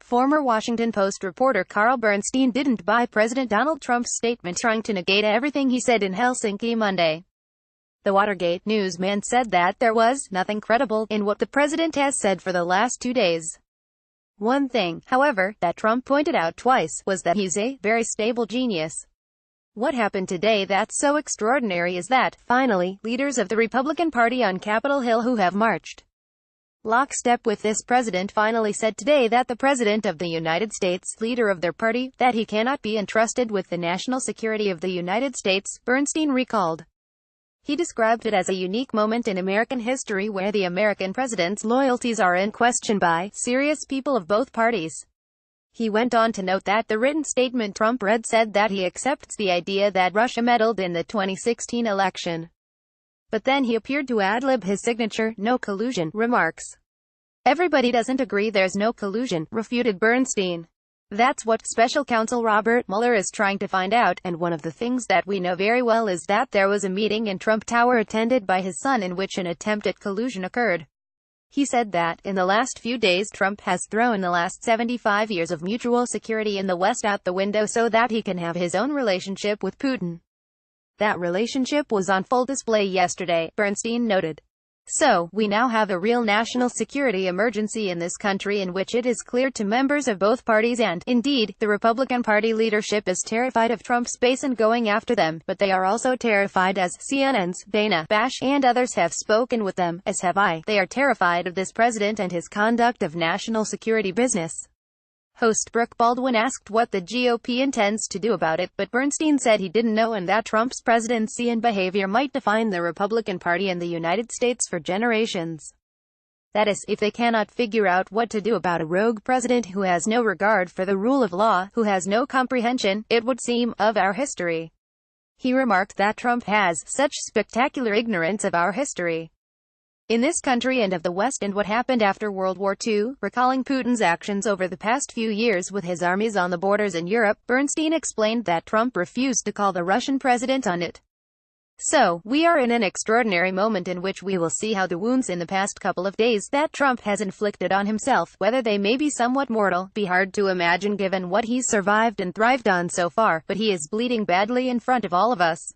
Former Washington Post reporter Carl Bernstein didn't buy President Donald Trump's statement trying to negate everything he said in Helsinki Monday. The Watergate newsman said that there was nothing credible in what the president has said for the last 2 days. One thing, however, that Trump pointed out twice, was that he's a very stable genius. What happened today that's so extraordinary is that, finally, leaders of the Republican Party on Capitol Hill who have marched lockstep with this president finally said today that the President of the United States, leader of their party, that he cannot be entrusted with the national security of the United States, Bernstein recalled. He described it as a unique moment in American history where the American president's loyalties are in question by serious people of both parties. He went on to note that the written statement Trump read said that he accepts the idea that Russia meddled in the 2016 election. But then he appeared to ad-lib his signature, "no collusion," remarks. "Everybody doesn't agree there's no collusion," refuted Bernstein. "That's what Special Counsel Robert Mueller is trying to find out, and one of the things that we know very well is that there was a meeting in Trump Tower attended by his son in which an attempt at collusion occurred." He said that, in the last few days Trump has thrown the last 75 years of mutual security in the West out the window so that he can have his own relationship with Putin. That relationship was on full display yesterday, Bernstein noted. "So, we now have a real national security emergency in this country in which it is clear to members of both parties and, indeed, the Republican Party leadership is terrified of Trump's base and going after them, but they are also terrified, as CNN's Dana Bash and others have spoken with them, as have I. They are terrified of this president and his conduct of national security business." Host Brooke Baldwin asked what the GOP intends to do about it, but Bernstein said he didn't know and that Trump's presidency and behavior might define the Republican Party in the United States for generations. That is, if they cannot figure out what to do about a rogue president who has no regard for the rule of law, who has no comprehension, it would seem, of our history. He remarked that Trump has such spectacular ignorance of our history in this country and of the West and what happened after World War II, recalling Putin's actions over the past few years with his armies on the borders in Europe. Bernstein explained that Trump refused to call the Russian president on it. "So, we are in an extraordinary moment in which we will see how the wounds in the past couple of days that Trump has inflicted on himself, whether they may be somewhat mortal, be hard to imagine given what he's survived and thrived on so far, but he is bleeding badly in front of all of us,"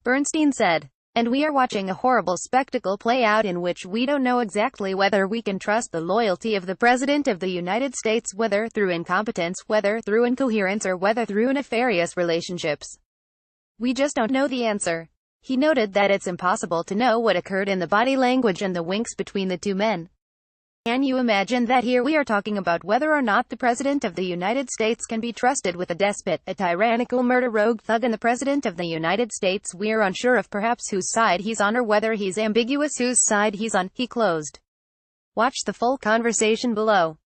Bernstein said. "And we are watching a horrible spectacle play out in which we don't know exactly whether we can trust the loyalty of the President of the United States, whether through incompetence, whether through incoherence, or whether through nefarious relationships. We just don't know the answer." He noted that it's impossible to know what occurred in the body language and the winks between the two men. "Can you imagine that here we are talking about whether or not the President of the United States can be trusted with a despot, a tyrannical murder rogue thug, and the President of the United States we're unsure of perhaps whose side he's on or whether he's ambiguous whose side he's on," he closed. Watch the full conversation below.